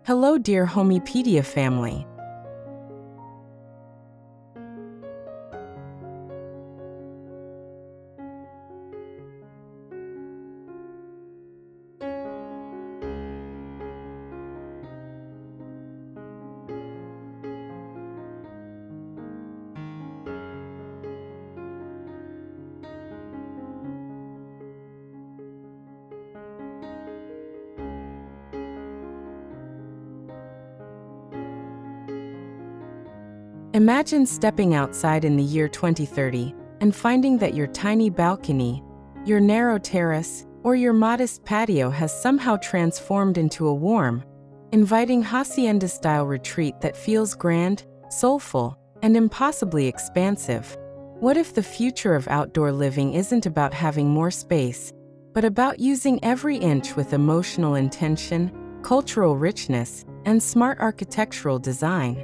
Hello, dear Homepedia family. Imagine stepping outside in the year 2030 and finding that your tiny balcony, your narrow terrace, or your modest patio has somehow transformed into a warm, inviting hacienda-style retreat that feels grand, soulful, and impossibly expansive. What if the future of outdoor living isn't about having more space, but about using every inch with emotional intention, cultural richness, and smart architectural design?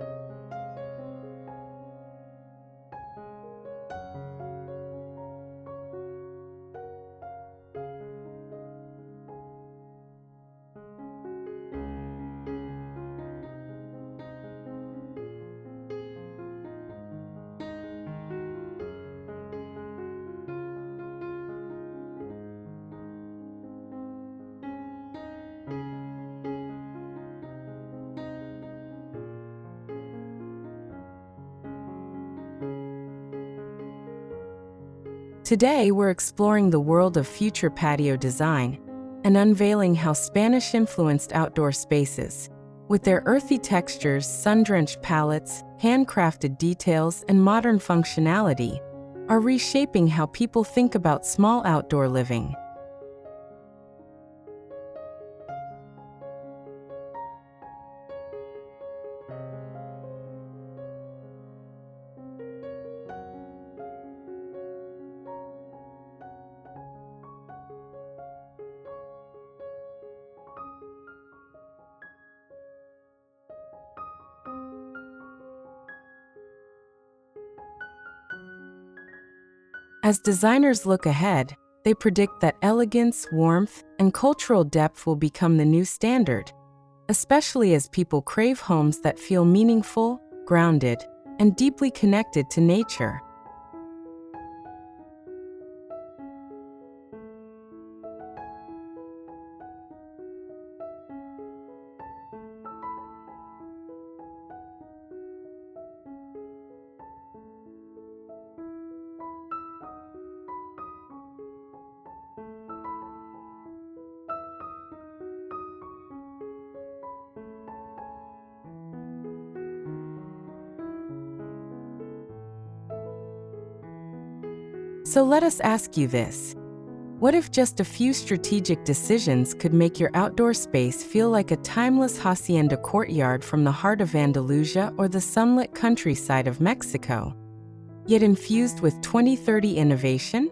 Today, we're exploring the world of future patio design and unveiling how Spanish-influenced outdoor spaces, with their earthy textures, sun-drenched palettes, handcrafted details, and modern functionality, are reshaping how people think about small outdoor living. As designers look ahead, they predict that elegance, warmth, and cultural depth will become the new standard, especially as people crave homes that feel meaningful, grounded, and deeply connected to nature. So let us ask you this. What if just a few strategic decisions could make your outdoor space feel like a timeless hacienda courtyard from the heart of Andalusia or the sunlit countryside of Mexico, yet infused with 2030 innovation?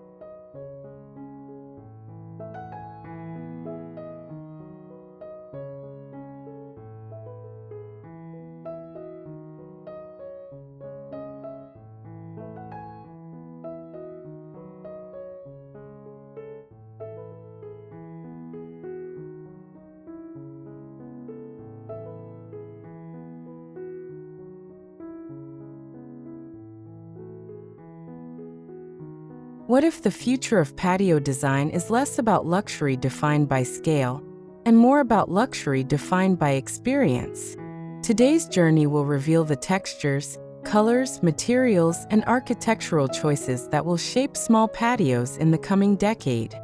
What if the future of patio design is less about luxury defined by scale and more about luxury defined by experience? Today's journey will reveal the textures, colors, materials, and architectural choices that will shape small patios in the coming decade.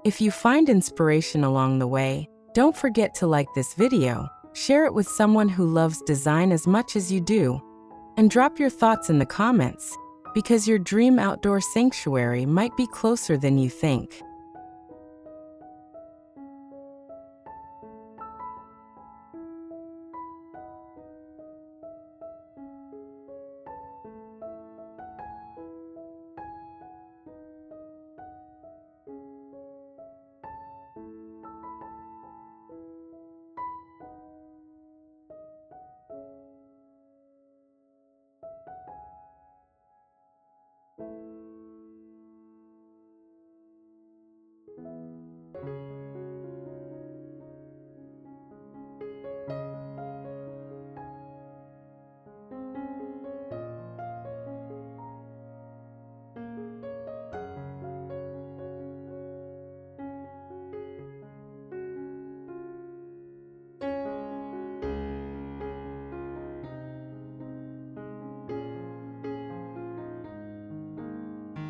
If you find inspiration along the way, don't forget to like this video, share it with someone who loves design as much as you do, and drop your thoughts in the comments, because your dream outdoor sanctuary might be closer than you think.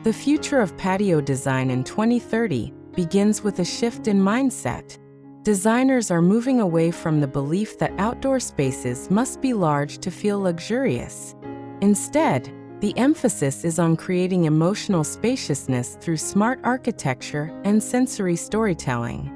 The future of patio design in 2030 begins with a shift in mindset. Designers are moving away from the belief that outdoor spaces must be large to feel luxurious. Instead, the emphasis is on creating emotional spaciousness through smart architecture and sensory storytelling.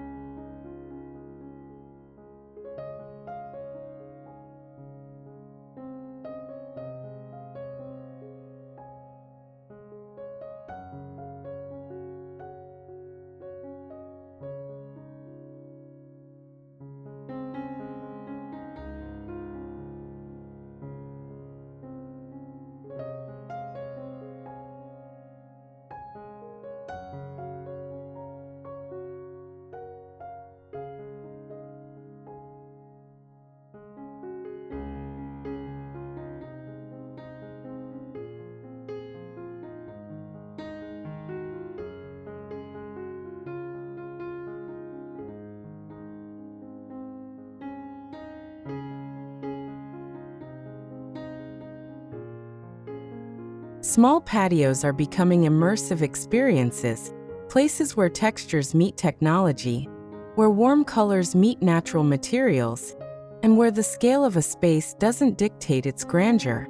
Small patios are becoming immersive experiences, places where textures meet technology, where warm colors meet natural materials, and where the scale of a space doesn't dictate its grandeur.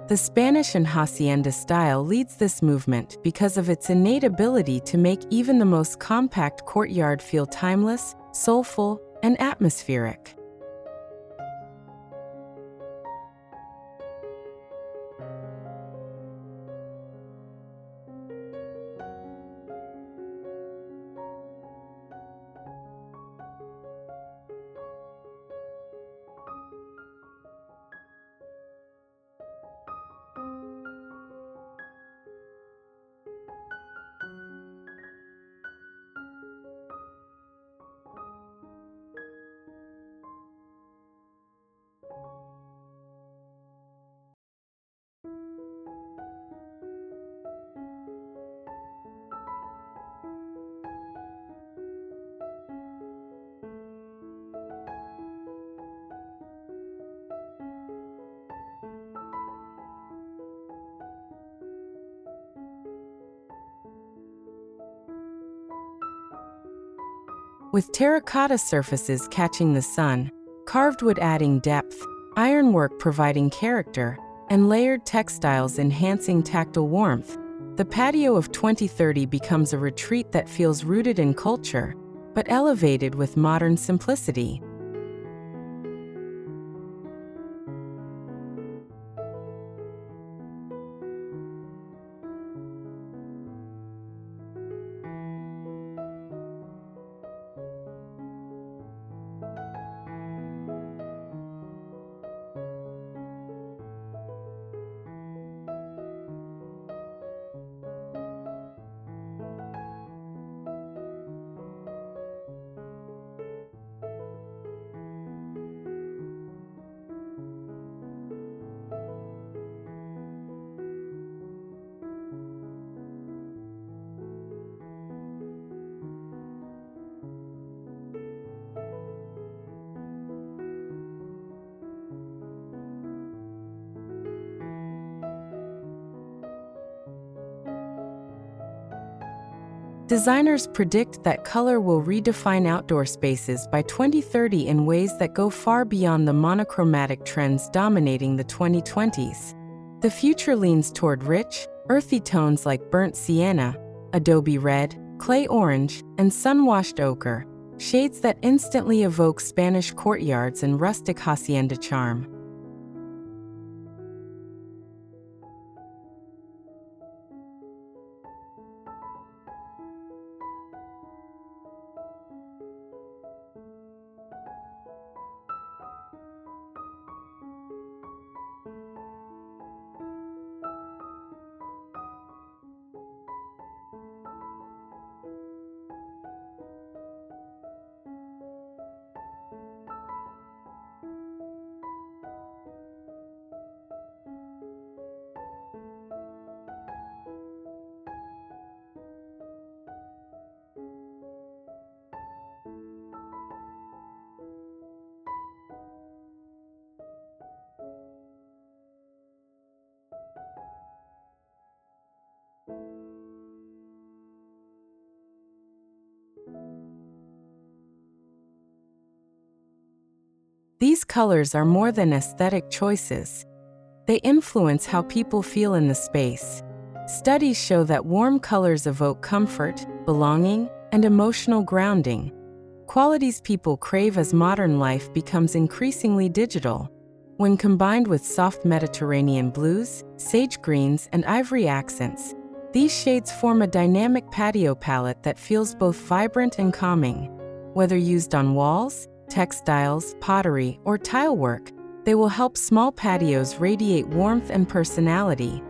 The Spanish and hacienda style leads this movement because of its innate ability to make even the most compact courtyard feel timeless, soulful, and atmospheric. With terracotta surfaces catching the sun, carved wood adding depth, ironwork providing character, and layered textiles enhancing tactile warmth, the patio of 2030 becomes a retreat that feels rooted in culture, but elevated with modern simplicity. Designers predict that color will redefine outdoor spaces by 2030 in ways that go far beyond the monochromatic trends dominating the 2020s. The future leans toward rich, earthy tones like burnt sienna, adobe red, clay orange, and sun-washed ochre, shades that instantly evoke Spanish courtyards and rustic hacienda charm. These colors are more than aesthetic choices. They influence how people feel in the space. Studies show that warm colors evoke comfort, belonging, and emotional grounding, qualities people crave as modern life becomes increasingly digital. When combined with soft Mediterranean blues, sage greens, and ivory accents, these shades form a dynamic patio palette that feels both vibrant and calming. Whether used on walls, textiles, pottery, or tile work, they will help small patios radiate warmth and personality.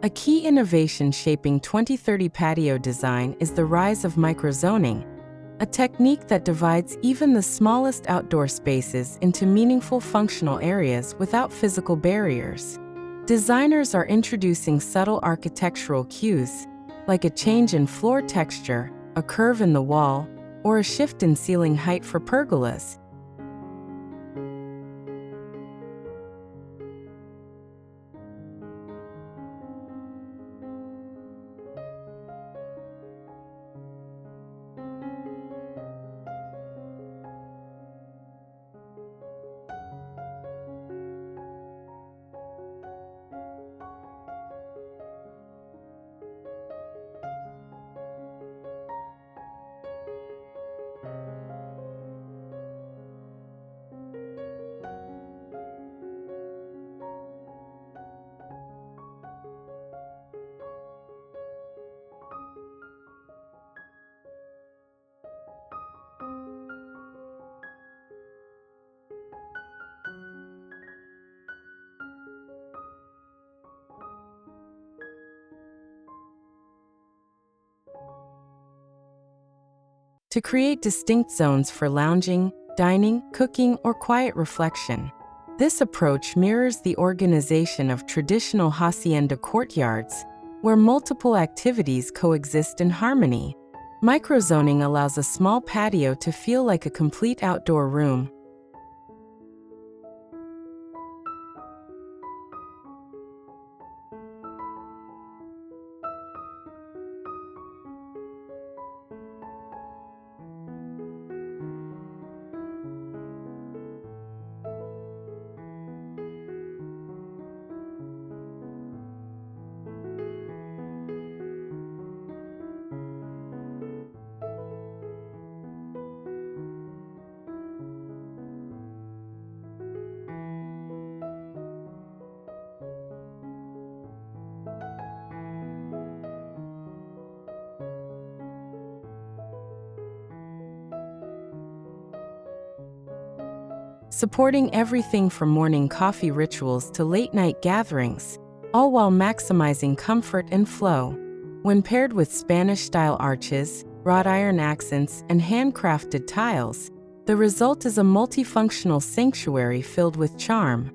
A key innovation shaping 2030 patio design is the rise of microzoning, a technique that divides even the smallest outdoor spaces into meaningful functional areas without physical barriers. Designers are introducing subtle architectural cues, like a change in floor texture, a curve in the wall, or a shift in ceiling height for pergolas. To create distinct zones for lounging, dining, cooking, or quiet reflection. This approach mirrors the organization of traditional hacienda courtyards, where multiple activities coexist in harmony. Microzoning allows a small patio to feel like a complete outdoor room. Supporting everything from morning coffee rituals to late-night gatherings, all while maximizing comfort and flow. When paired with Spanish-style arches, wrought iron accents, and handcrafted tiles, the result is a multifunctional sanctuary filled with charm.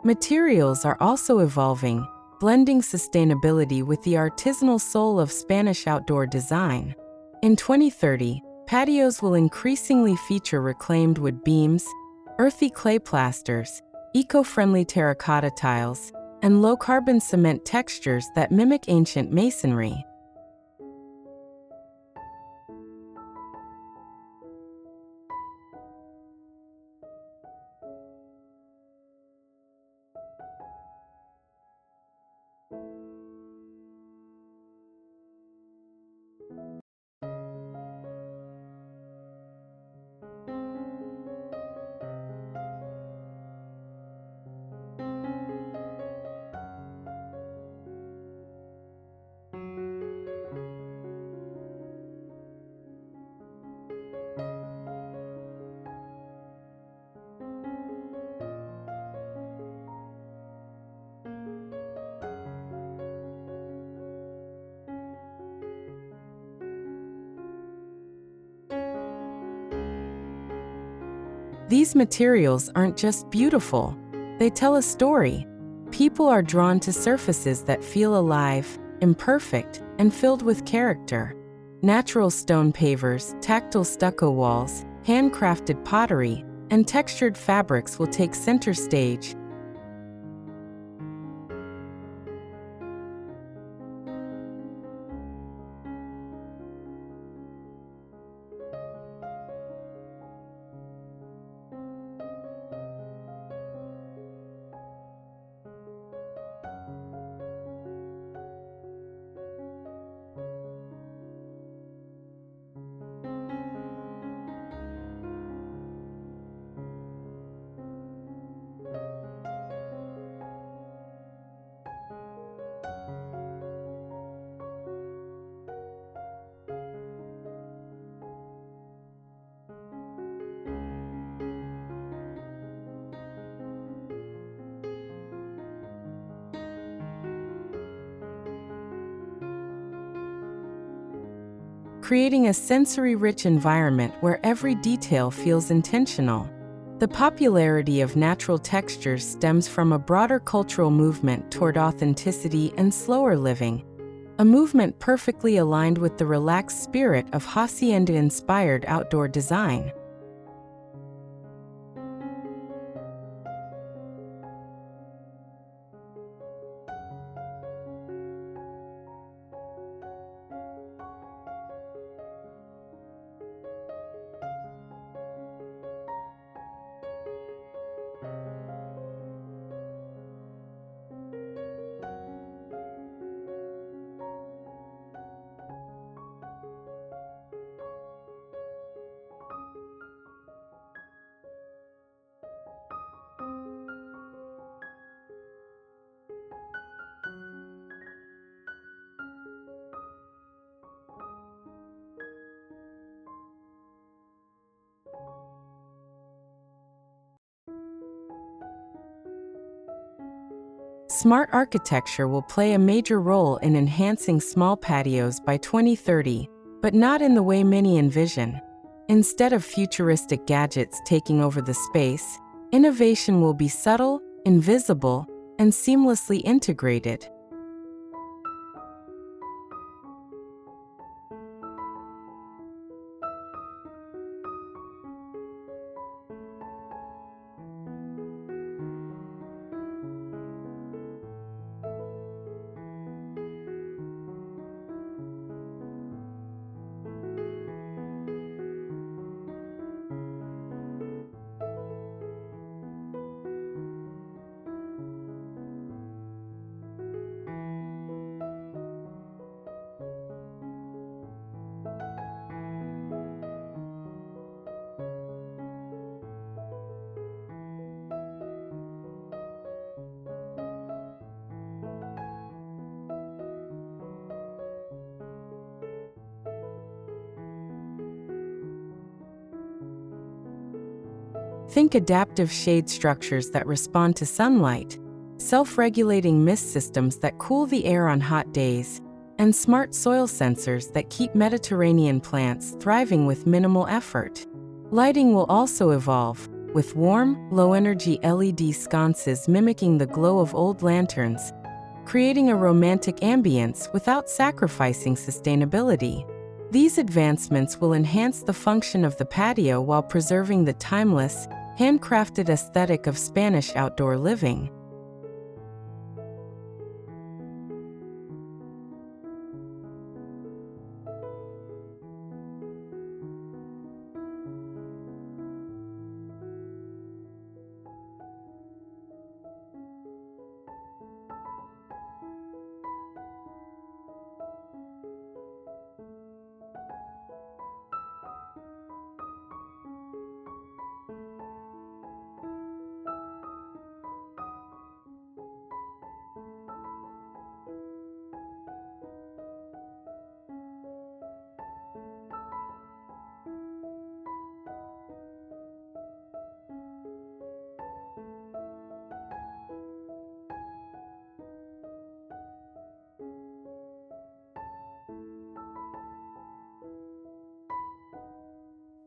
Materials are also evolving, blending sustainability with the artisanal soul of Spanish outdoor design. In 2030, patios will increasingly feature reclaimed wood beams, earthy clay plasters, eco-friendly terracotta tiles, and low-carbon cement textures that mimic ancient masonry. These materials aren't just beautiful, they tell a story. People are drawn to surfaces that feel alive, imperfect, and filled with character. Natural stone pavers, tactile stucco walls, handcrafted pottery, and textured fabrics will take center stage. Creating a sensory-rich environment where every detail feels intentional. The popularity of natural textures stems from a broader cultural movement toward authenticity and slower living, a movement perfectly aligned with the relaxed spirit of hacienda-inspired outdoor design. Smart architecture will play a major role in enhancing small patios by 2030, but not in the way many envision. Instead of futuristic gadgets taking over the space, innovation will be subtle, invisible, and seamlessly integrated. Think adaptive shade structures that respond to sunlight, self-regulating mist systems that cool the air on hot days, and smart soil sensors that keep Mediterranean plants thriving with minimal effort. Lighting will also evolve, with warm, low-energy LED sconces mimicking the glow of old lanterns, creating a romantic ambience without sacrificing sustainability. These advancements will enhance the function of the patio while preserving the timeless, handcrafted aesthetic of Spanish outdoor living.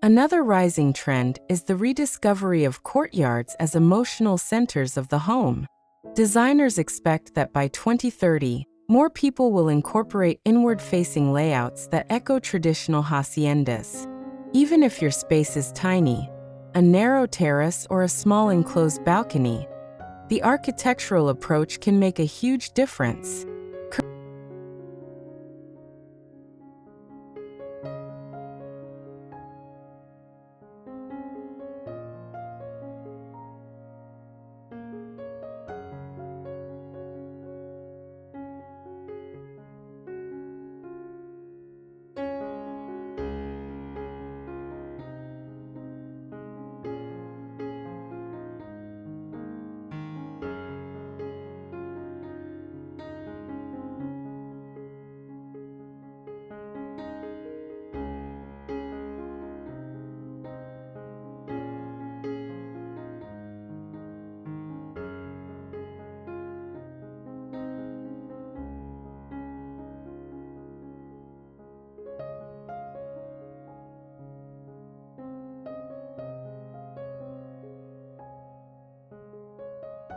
Another rising trend is the rediscovery of courtyards as emotional centers of the home. Designers expect that by 2030, more people will incorporate inward-facing layouts that echo traditional haciendas. Even if your space is tiny, a narrow terrace or a small enclosed balcony, the architectural approach can make a huge difference.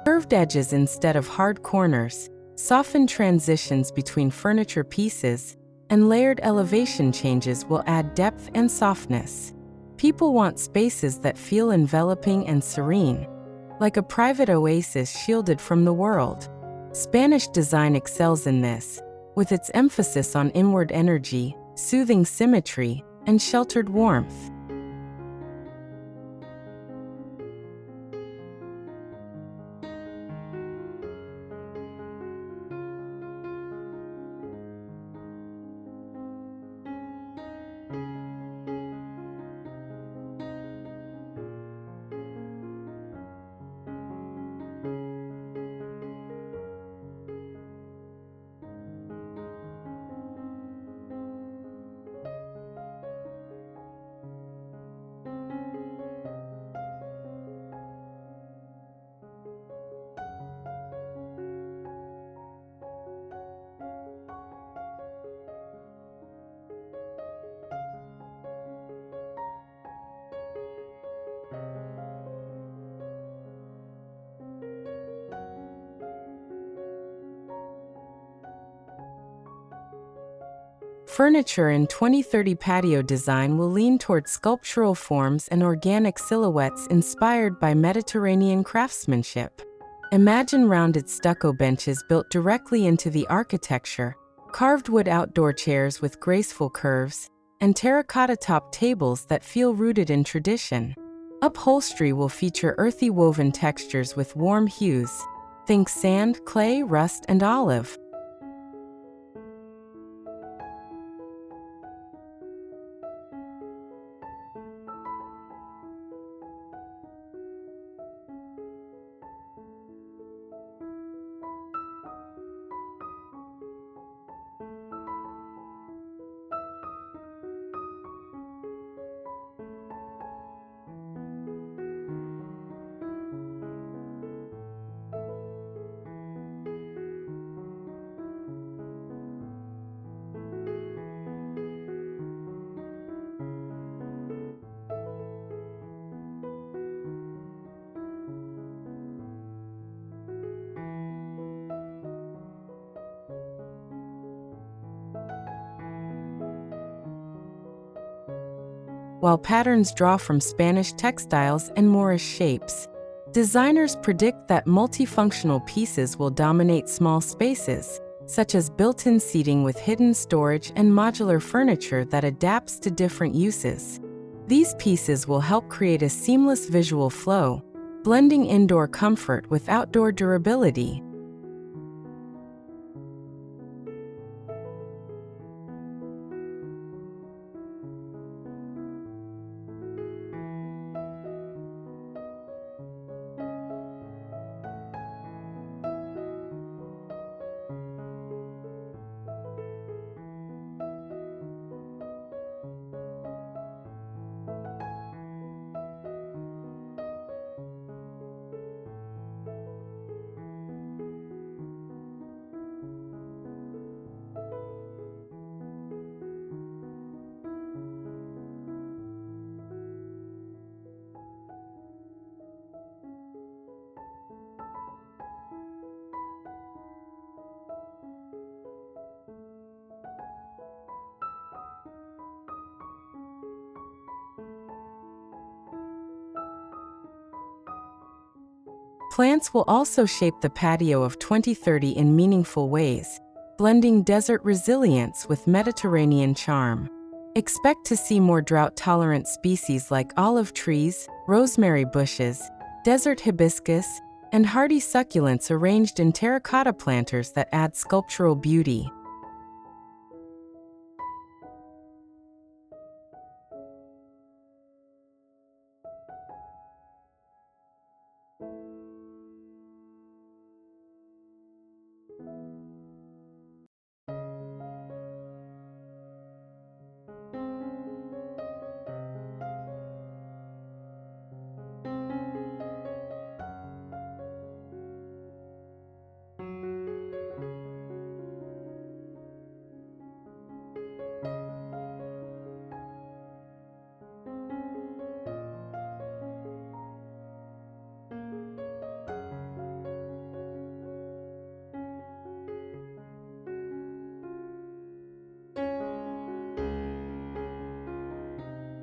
Curved edges instead of hard corners, softened transitions between furniture pieces, and layered elevation changes will add depth and softness. People want spaces that feel enveloping and serene, like a private oasis shielded from the world. Spanish design excels in this, with its emphasis on inward energy, soothing symmetry, and sheltered warmth. Furniture in 2030 patio design will lean toward sculptural forms and organic silhouettes inspired by Mediterranean craftsmanship. Imagine rounded stucco benches built directly into the architecture, carved wood outdoor chairs with graceful curves, and terracotta-top tables that feel rooted in tradition. Upholstery will feature earthy woven textures with warm hues. Think sand, clay, rust, and olive. while patterns draw from Spanish textiles and Moorish shapes. Designers predict that multifunctional pieces will dominate small spaces, such as built-in seating with hidden storage and modular furniture that adapts to different uses. These pieces will help create a seamless visual flow, blending indoor comfort with outdoor durability. Plants will also shape the patio of 2030 in meaningful ways, blending desert resilience with Mediterranean charm. Expect to see more drought-tolerant species like olive trees, rosemary bushes, desert hibiscus, and hardy succulents arranged in terracotta planters that add sculptural beauty.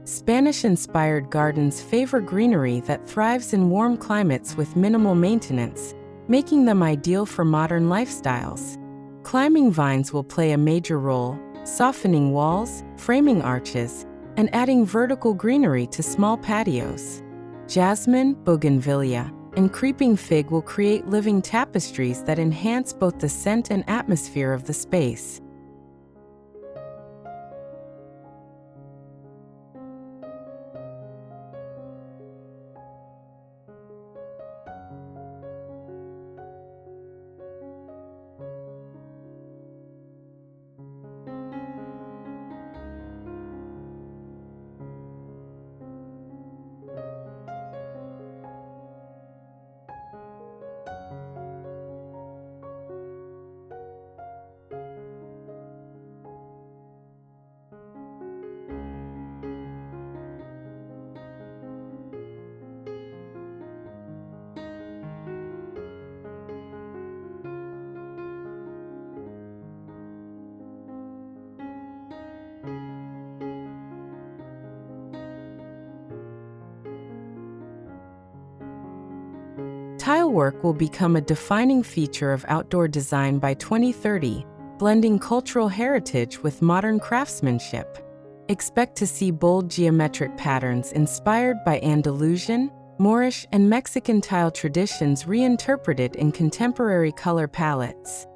Spanish-inspired gardens favor greenery that thrives in warm climates with minimal maintenance, making them ideal for modern lifestyles. Climbing vines will play a major role, softening walls, framing arches, and adding vertical greenery to small patios. Jasmine, bougainvillea, and creeping fig will create living tapestries that enhance both the scent and atmosphere of the space. Tile work will become a defining feature of outdoor design by 2030, blending cultural heritage with modern craftsmanship. Expect to see bold geometric patterns inspired by Andalusian, Moorish, and Mexican tile traditions reinterpreted in contemporary color palettes.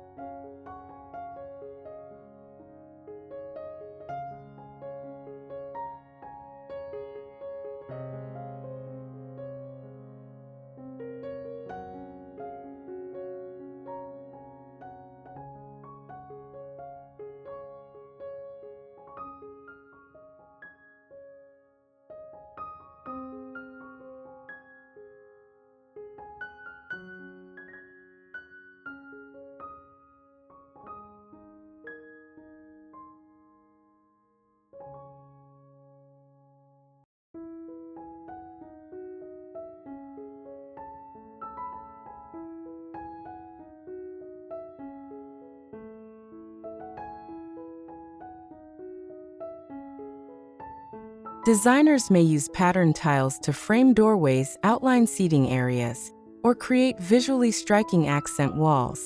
Designers may use pattern tiles to frame doorways, outline seating areas, or create visually striking accent walls.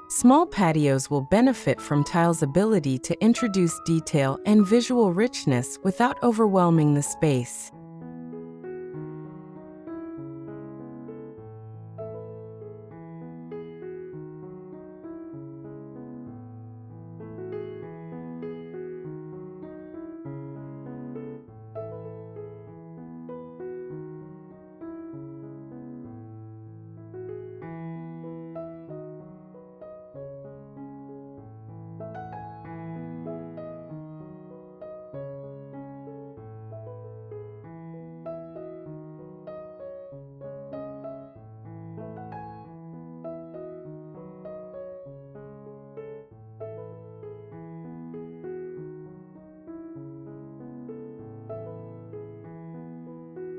Small patios will benefit from tiles' ability to introduce detail and visual richness without overwhelming the space.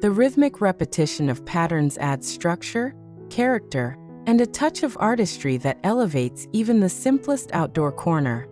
The rhythmic repetition of patterns adds structure, character, and a touch of artistry that elevates even the simplest outdoor corner.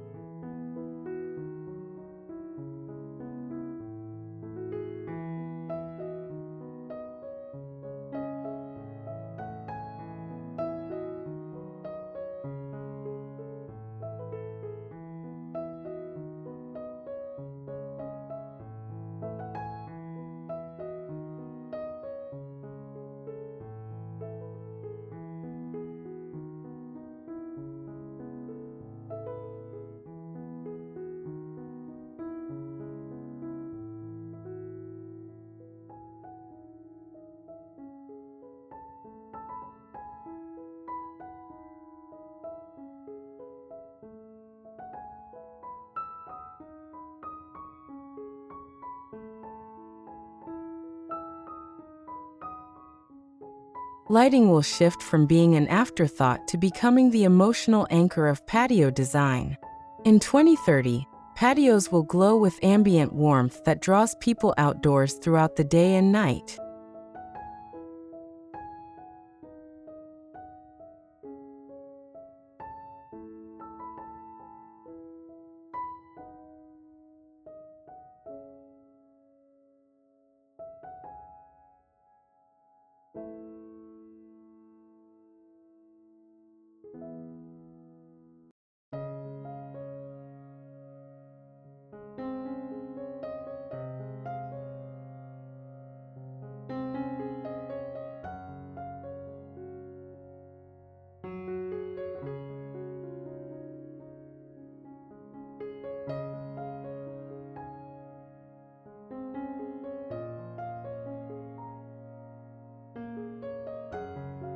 Lighting will shift from being an afterthought to becoming the emotional anchor of patio design. In 2030, patios will glow with ambient warmth that draws people outdoors throughout the day and night.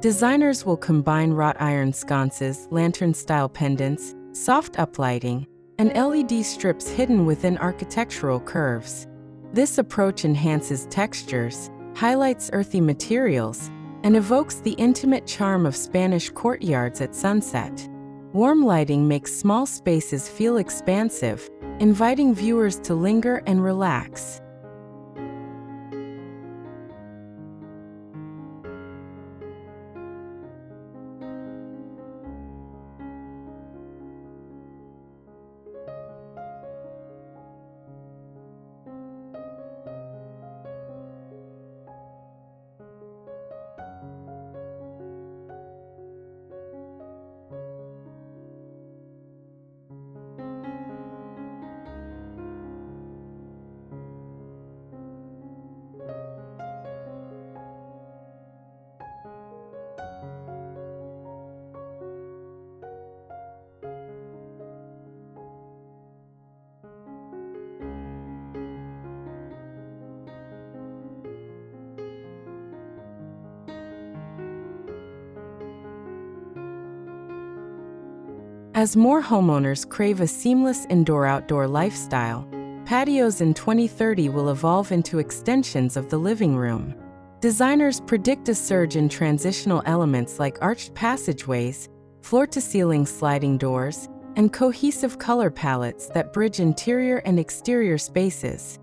Designers will combine wrought iron sconces, lantern-style pendants, soft uplighting, and LED strips hidden within architectural curves. This approach enhances textures, highlights earthy materials, and evokes the intimate charm of Spanish courtyards at sunset. Warm lighting makes small spaces feel expansive, inviting viewers to linger and relax. As more homeowners crave a seamless indoor-outdoor lifestyle, patios in 2030 will evolve into extensions of the living room. Designers predict a surge in transitional elements like arched passageways, floor-to-ceiling sliding doors, and cohesive color palettes that bridge interior and exterior spaces.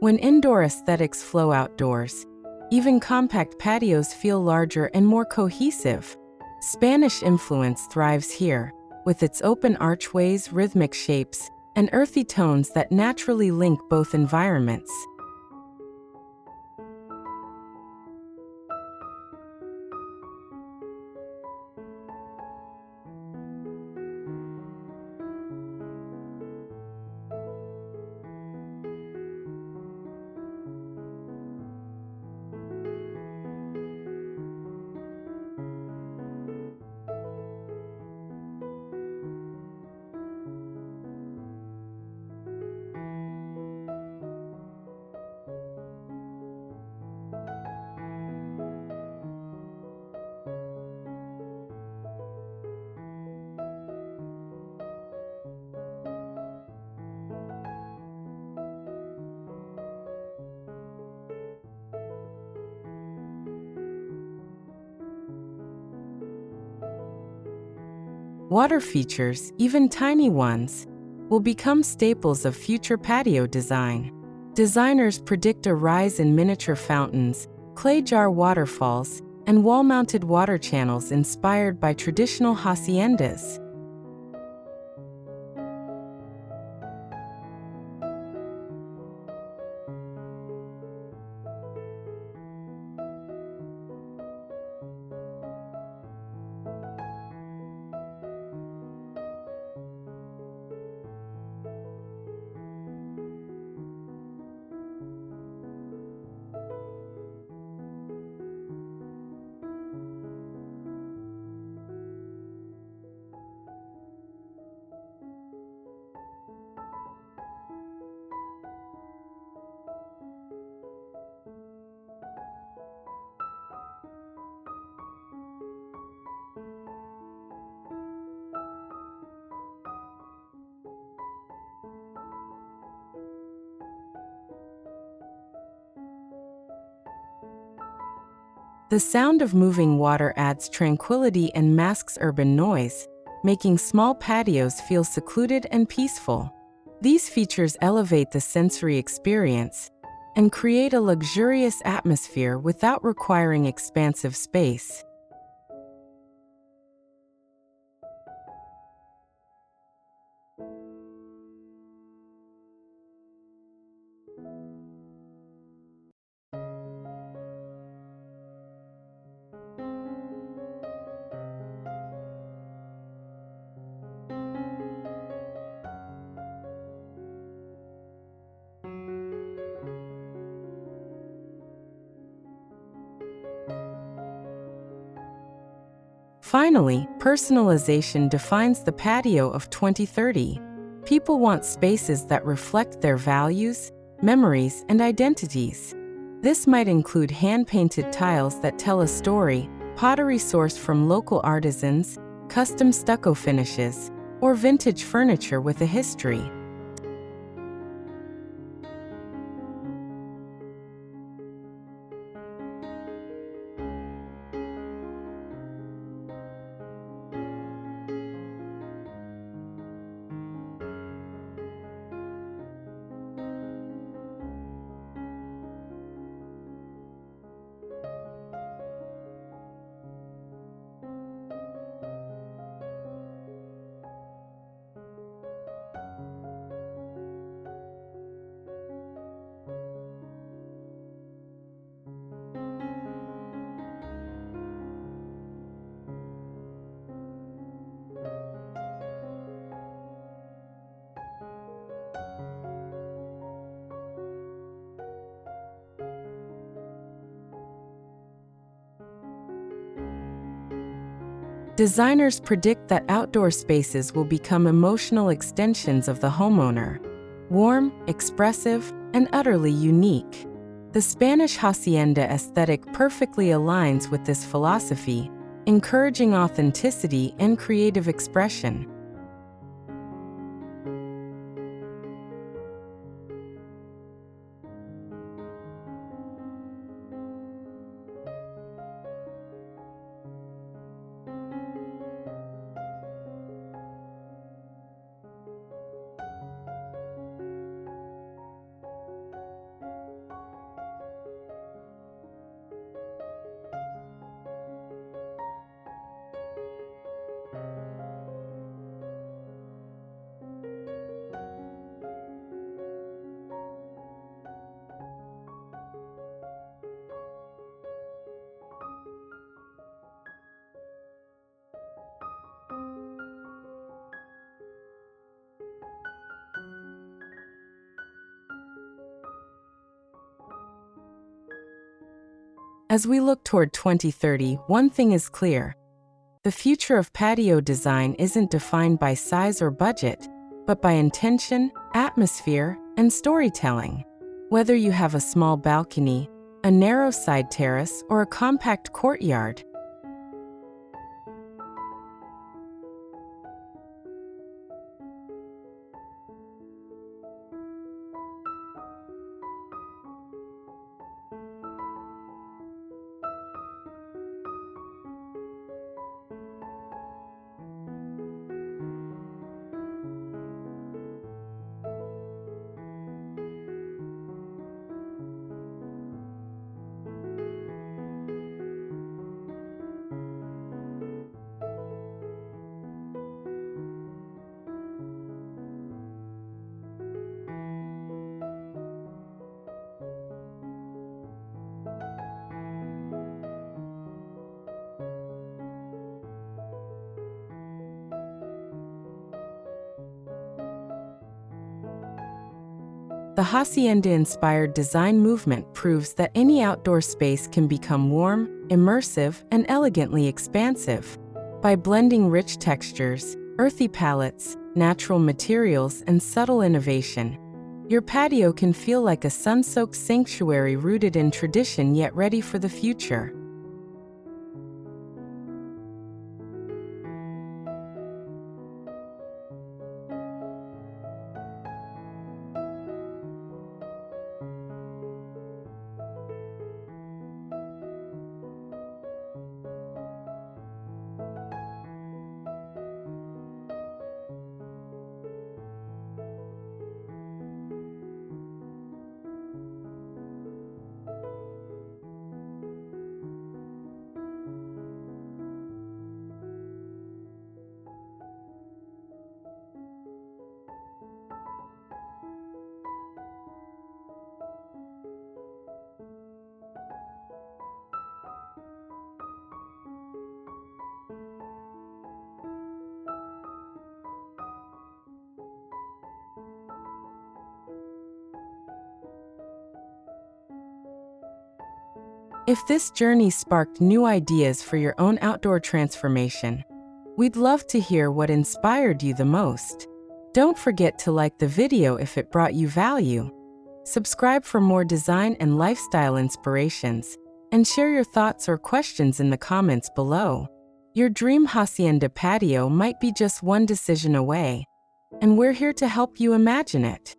When indoor aesthetics flow outdoors, even compact patios feel larger and more cohesive. Spanish influence thrives here, with its open archways, rhythmic shapes, and earthy tones that naturally link both environments. Water features, even tiny ones, will become staples of future patio design. Designers predict a rise in miniature fountains, clay jar waterfalls, and wall-mounted water channels inspired by traditional haciendas. The sound of moving water adds tranquility and masks urban noise, making small patios feel secluded and peaceful. These features elevate the sensory experience and create a luxurious atmosphere without requiring expansive space. Finally, personalization defines the patio of 2030. People want spaces that reflect their values, memories, and identities. This might include hand-painted tiles that tell a story, pottery sourced from local artisans, custom stucco finishes, or vintage furniture with a history. Designers predict that outdoor spaces will become emotional extensions of the homeowner, warm, expressive, and utterly unique. The Spanish hacienda aesthetic perfectly aligns with this philosophy, encouraging authenticity and creative expression. As we look toward 2030, one thing is clear. The future of patio design isn't defined by size or budget, but by intention, atmosphere, and storytelling. Whether you have a small balcony, a narrow side terrace, or a compact courtyard, the hacienda-inspired design movement proves that any outdoor space can become warm, immersive, and elegantly expansive. By blending rich textures, earthy palettes, natural materials, and subtle innovation, your patio can feel like a sun-soaked sanctuary rooted in tradition yet ready for the future. If this journey sparked new ideas for your own outdoor transformation, we'd love to hear what inspired you the most. Don't forget to like the video if it brought you value. Subscribe for more design and lifestyle inspirations, and share your thoughts or questions in the comments below. Your dream hacienda patio might be just one decision away, and we're here to help you imagine it.